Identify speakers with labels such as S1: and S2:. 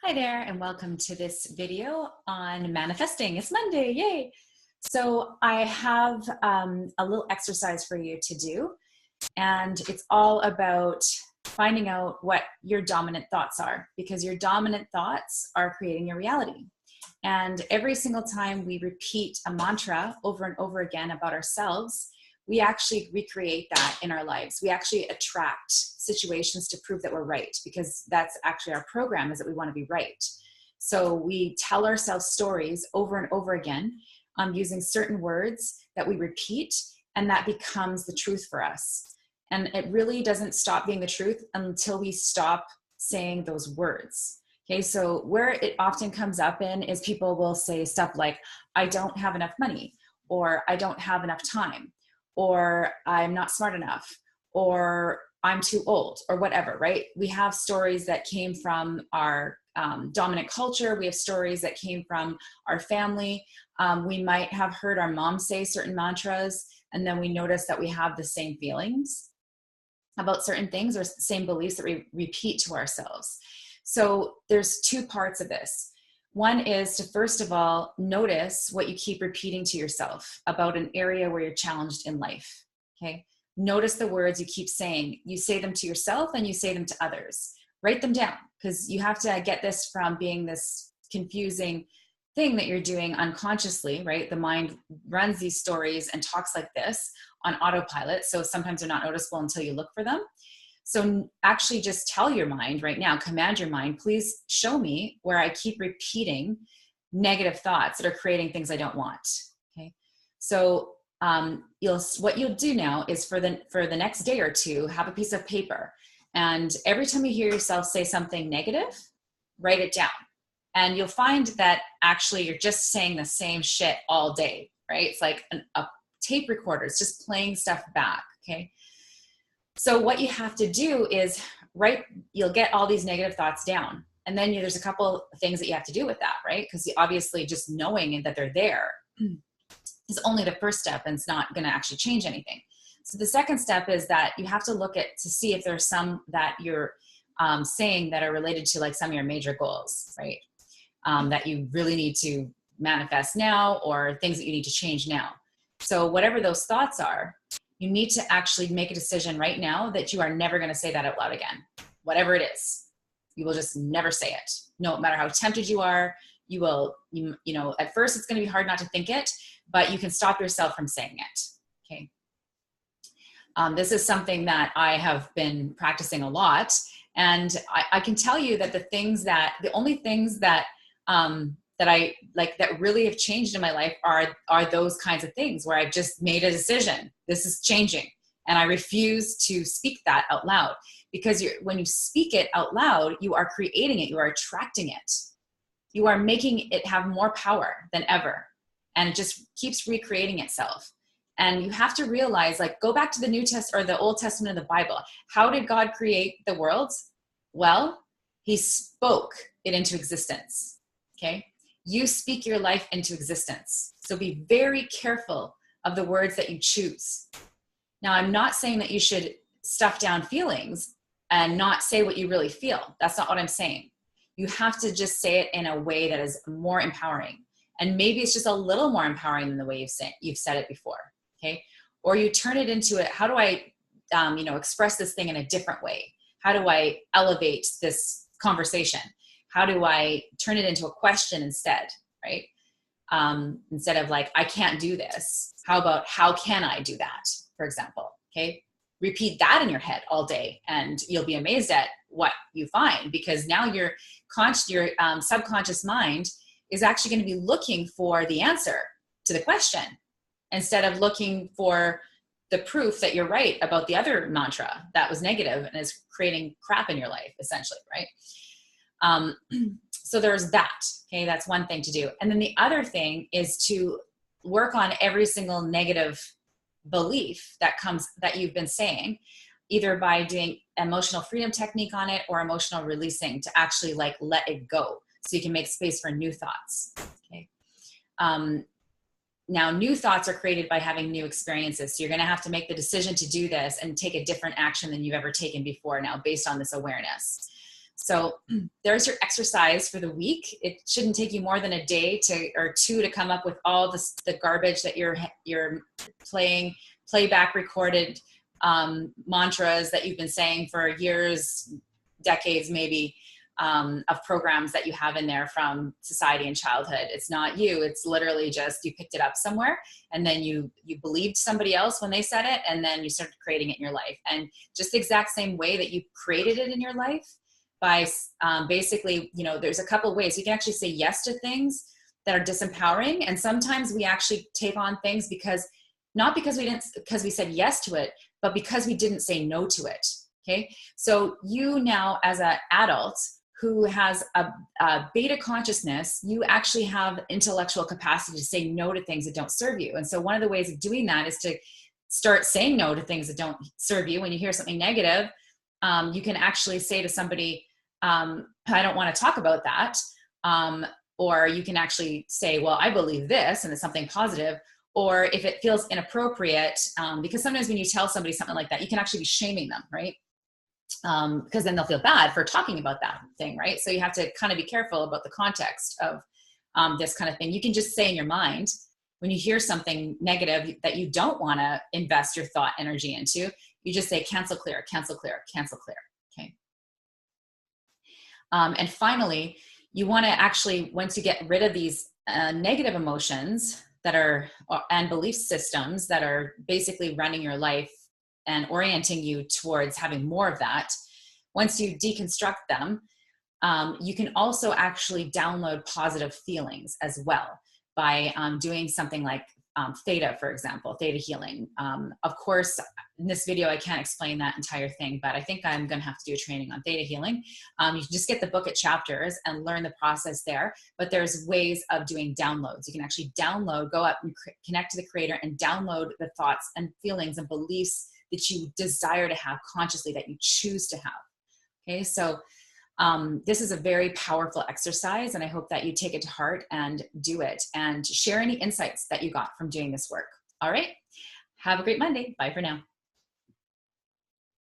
S1: Hi there, and welcome to this video on manifesting. It's Monday, yay! So I have a little exercise for you to do, and it's all about finding out what your dominant thoughts are, because your dominant thoughts are creating your reality. And every single time we repeat a mantra over and over again about ourselves, we actually recreate that in our lives. We actually attract situations to prove that we're right, because that's actually our program, is that we want to be right. So we tell ourselves stories over and over again using certain words that we repeat, and that becomes the truth for us. And it really doesn't stop being the truth until we stop saying those words. Okay, so where it often comes up in is people will say stuff like, I don't have enough money, or I don't have enough time, or I'm not smart enough, or I'm too old, or whatever, right? We have stories that came from our dominant culture. We have stories that came from our family. We might have heard our mom say certain mantras, and then we notice that we have the same feelings about certain things, or same beliefs that we repeat to ourselves. So there's two parts of this. One is to, first of all, notice what you keep repeating to yourself about an area where you're challenged in life, okay? Notice the words you keep saying. You say them to yourself and you say them to others. Write them down, because you have to get this from being this confusing thing that you're doing unconsciously, right? The mind runs these stories and talks like this on autopilot, so sometimes they're not noticeable until you look for them. So actually just tell your mind right now, command your mind, please show me where I keep repeating negative thoughts that are creating things I don't want. Okay. So what you'll do now is for the next day or two, have a piece of paper, and every time you hear yourself say something negative, write it down. And you'll find that actually you're just saying the same shit all day, right? It's like a tape recorder. It's just playing stuff back. Okay. So what you have to do is you'll get all these negative thoughts down. And then there's a couple of things that you have to do with that, right? Because obviously just knowing that they're there is only the first step, and it's not going to actually change anything. So the second step is that you have to look at to see if there's some that you're saying that are related to like some of your major goals, right? That you really need to manifest now, or things that you need to change now. So whatever those thoughts are, you need to actually make a decision right now that you are never going to say that out loud again. Whatever it is, you will just never say it. No matter how tempted you are, you will, at first it's going to be hard not to think it, but you can stop yourself from saying it. Okay. This is something that I have been practicing a lot. And I can tell you that the only things that I like that really have changed in my life are those kinds of things where I've just made a decision. This is changing. And I refuse to speak that out loud, because when you speak it out loud, you are creating it. You are attracting it. You are making it have more power than ever. And it just keeps recreating itself. And you have to realize, like, go back to the New Testament or the Old Testament of the Bible. How did God create the world? Well, he spoke it into existence. Okay. You speak your life into existence. So be very careful of the words that you choose. Now, I'm not saying that you should stuff down feelings and not say what you really feel. That's not what I'm saying. You have to just say it in a way that is more empowering. And maybe it's just a little more empowering than the way you've said it before. Okay. Or you turn it into it. How do I, express this thing in a different way? How do I elevate this conversation? How do I turn it into a question instead, right? Instead of like, I can't do this. How about, how can I do that, for example? Okay. Repeat that in your head all day, and you'll be amazed at what you find, because now your subconscious mind is actually going to be looking for the answer to the question, instead of looking for the proof that you're right about the other mantra that was negative and is creating crap in your life, essentially, right? So there's that. Okay. That's one thing to do. And then the other thing is to work on every single negative belief that you've been saying, either by doing emotional freedom technique on it or emotional releasing, to actually like let it go so you can make space for new thoughts. Okay. Now, new thoughts are created by having new experiences. So you're going to have to make the decision to do this and take a different action than you've ever taken before now, based on this awareness. So there's your exercise for the week. It shouldn't take you more than a day or two to come up with all the garbage that you're playing, playback recorded mantras that you've been saying for years, decades maybe, of programs that you have in there from society and childhood. It's not you. It's literally just you picked it up somewhere, and then you believed somebody else when they said it, and then you started creating it in your life. And just the exact same way that you created it in your life by basically, there's a couple of ways. You can actually say yes to things that are disempowering. And sometimes we actually take on things not because we said yes to it, but because we didn't say no to it. Okay. So you now, as an adult who has a beta consciousness, you actually have intellectual capacity to say no to things that don't serve you. And so one of the ways of doing that is to start saying no to things that don't serve you. When you hear something negative, you can actually say to somebody, I don't want to talk about that. Or you can actually say, well, I believe this, and it's something positive. Or if it feels inappropriate, because sometimes when you tell somebody something like that, you can actually be shaming them, right? Because then they'll feel bad for talking about that thing, right? So you have to kind of be careful about the context of this kind of thing. You can just say in your mind, when you hear something negative that you don't want to invest your thought energy into, you just say, cancel, clear, cancel, clear, cancel, clear. Okay. And finally, you want to actually, once you get rid of these negative emotions and belief systems that are basically running your life and orienting you towards having more of that, once you deconstruct them, you can also actually download positive feelings as well by doing something like theta, for example, theta healing. Of course, in this video, I can't explain that entire thing, but I think I'm going to have to do a training on theta healing. You can just get the book at chapters and learn the process there, but there's ways of doing downloads. You can actually download, go up and connect to the creator and download the thoughts and feelings and beliefs that you desire to have consciously, that you choose to have. Okay, so this is a very powerful exercise, and I hope that you take it to heart and do it and share any insights that you got from doing this work. All right, have a great Monday. Bye for now.